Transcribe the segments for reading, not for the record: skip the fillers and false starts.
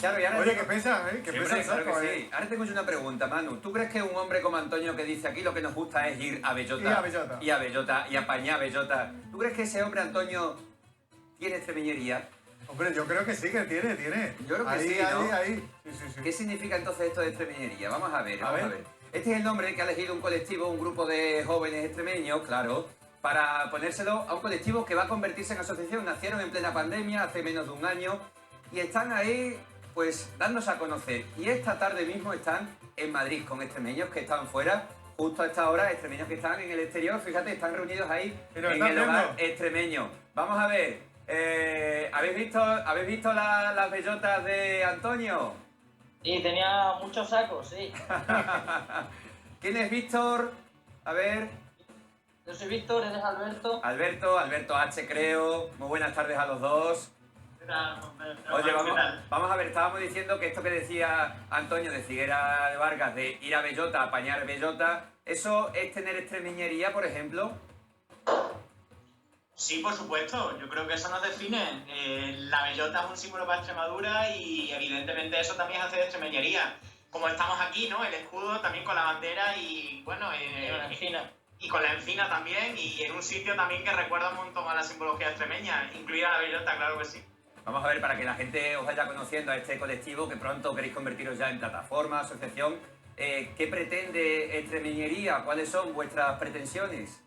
Claro, y ahora Oye, ¿qué pesa, ¿eh? ¿Qué pesa el claro saco, que sí. Ahora tengo yo una pregunta, Manu. ¿Tú crees que un hombre como Antonio que dice aquí lo que nos gusta es ir a Bellota? Y a Bellota. Y a Bellota, y apañar Bellota. ¿Tú crees que ese hombre, Antonio, tiene extremeñería? Hombre, yo creo que sí, que tiene. Yo creo que ahí, sí, ¿no? Ahí. Sí. ¿Qué significa entonces esto de extremeñería? Vamos a ver, A vamos a ver. ver. Este es el nombre que ha elegido un colectivo, un grupo de jóvenes extremeños, claro, para ponérselo a un colectivo que va a convertirse en asociación. Nacieron en plena pandemia, hace menos de un año, y están ahí, pues, dándose a conocer. Y esta tarde mismo están en Madrid con extremeños que están fuera, justo a esta hora, extremeños que están en el exterior, fíjate, están reunidos ahí en el hogar extremeño. Vamos a ver, ¿habéis visto las bellotas de Antonio? Sí, tenía muchos sacos, sí. ¿Quién es Víctor? A ver. Yo soy Víctor, eres Alberto. Alberto H, creo. Muy buenas tardes a los dos. Oye, vamos a ver, estábamos diciendo que esto que decía Antonio de Figuera de Vargas, de ir a Bellota, apañar Bellota, ¿eso es tener extremeñería, por ejemplo? Sí, por supuesto. Yo creo que eso nos define. La bellota es un símbolo para Extremadura y evidentemente eso también hace de extremeñería. Como estamos aquí, ¿no? El escudo también con la bandera y bueno... la encina. Y con la encina también y en un sitio también que recuerda un montón a la simbología extremeña, incluida la bellota, claro que sí. Vamos a ver, para que la gente os vaya conociendo a este colectivo, que pronto queréis convertiros ya en plataforma, asociación, ¿qué pretende Extremeñería? ¿Cuáles son vuestras pretensiones?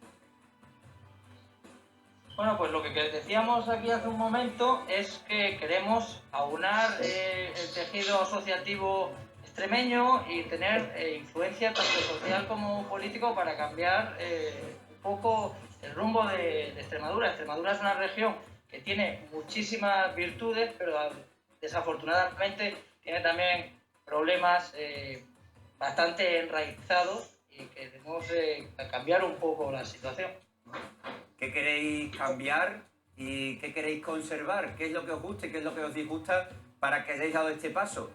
Bueno, pues lo que decíamos aquí hace un momento es que queremos aunar el tejido asociativo extremeño y tener influencia tanto social como político para cambiar un poco el rumbo de Extremadura. Extremadura es una región que tiene muchísimas virtudes, pero desafortunadamente tiene también problemas bastante enraizados y que debemos cambiar un poco la situación. ¿Qué queréis cambiar y qué queréis conservar? ¿Qué es lo que os gusta y qué es lo que os disgusta para que hayáis dado este paso?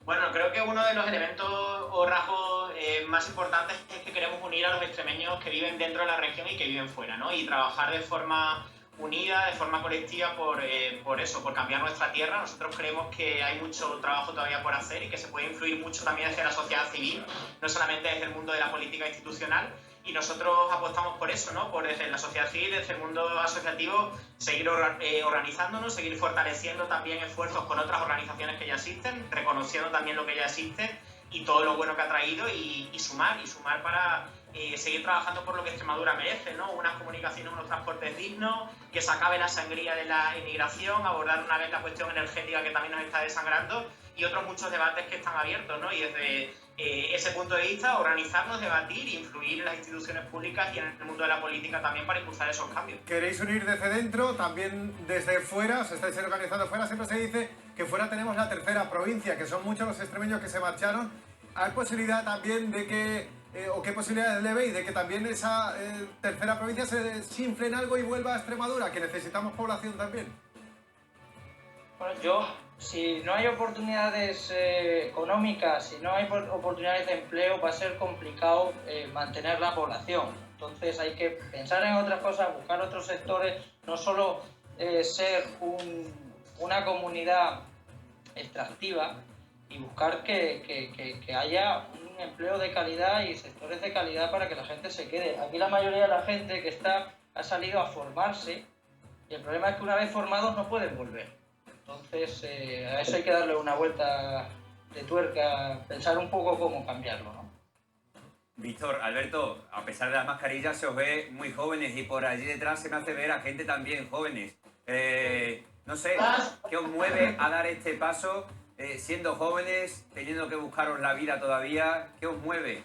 Bueno, creo que uno de los elementos o rasgos más importantes es que queremos unir a los extremeños que viven dentro de la región y que viven fuera, ¿no? Y trabajar de forma unida, de forma colectiva por eso, por cambiar nuestra tierra. Nosotros creemos que hay mucho trabajo todavía por hacer y que se puede influir mucho también desde la sociedad civil, no solamente desde el mundo de la política institucional. Y nosotros apostamos por eso, ¿no? Por desde la sociedad civil, desde el mundo asociativo, seguir organizándonos, seguir fortaleciendo también esfuerzos con otras organizaciones que ya existen, reconociendo también lo que ya existe y todo lo bueno que ha traído y sumar para seguir trabajando por lo que Extremadura merece, ¿no? Unas comunicaciones, unos transportes dignos, que se acabe la sangría de la inmigración, abordar una vez la cuestión energética que también nos está desangrando y otros muchos debates que están abiertos, ¿no? Y desde ese punto de vista, organizarnos, debatir e influir en las instituciones públicas y en el mundo de la política también para impulsar esos cambios. ¿Queréis unir desde dentro, también desde fuera? ¿Os estáis organizando fuera? Siempre se dice que fuera tenemos la tercera provincia, que son muchos los extremeños que se marcharon. ¿Hay posibilidad también de que, o qué posibilidades le veis, de que también esa tercera provincia se desinfle en algo y vuelva a Extremadura, que necesitamos población también? Bueno, si no hay oportunidades económicas, si no hay oportunidades de empleo, va a ser complicado mantener la población. Entonces hay que pensar en otras cosas, buscar otros sectores, no solo ser una comunidad extractiva y buscar que haya un empleo de calidad y sectores de calidad para que la gente se quede. Aquí la mayoría de la gente que ha salido a formarse y el problema es que una vez formados no pueden volver. Entonces, a eso hay que darle una vuelta de tuerca, pensar un poco cómo cambiarlo, ¿no? Víctor, Alberto, a pesar de las mascarillas se os ve muy jóvenes y por allí detrás se me hace ver a gente también jóvenes. No sé, ¿qué os mueve a dar este paso siendo jóvenes, teniendo que buscaros la vida todavía? ¿Qué os mueve?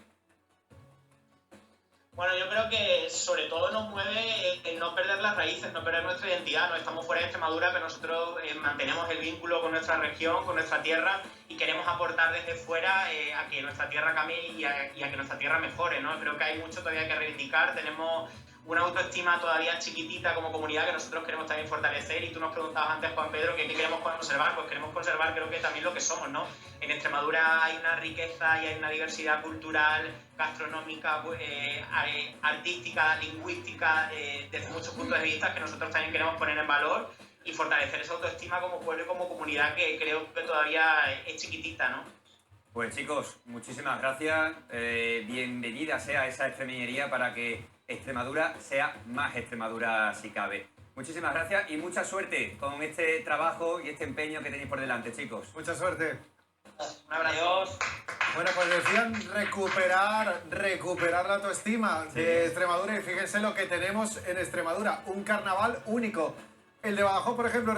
Bueno, yo creo que sobre todo nos mueve el no perder las raíces, no perder nuestra identidad. No estamos fuera de Extremadura, pero nosotros mantenemos el vínculo con nuestra región, con nuestra tierra y queremos aportar desde fuera a que nuestra tierra cambie y a que nuestra tierra mejore, ¿no? Creo que hay mucho todavía que reivindicar, tenemos una autoestima todavía chiquitita como comunidad que nosotros queremos también fortalecer y tú nos preguntabas antes, Juan Pedro, que qué queremos conservar. Pues queremos conservar creo que también lo que somos, ¿no? En Extremadura hay una riqueza y hay una diversidad cultural, gastronómica, artística, lingüística, desde muchos puntos de vista que nosotros también queremos poner en valor y fortalecer esa autoestima como pueblo y como comunidad que creo que todavía es chiquitita, ¿no? Pues chicos, muchísimas gracias. Bienvenida sea esa extremeñería para que Extremadura sea más Extremadura si cabe. Muchísimas gracias y mucha suerte con este trabajo y este empeño que tenéis por delante, chicos. Mucha suerte. Un abrazo. Adiós. Bueno, pues decían recuperar la autoestima de Extremadura y fíjense lo que tenemos en Extremadura, un carnaval único. El de Badajoz, por ejemplo,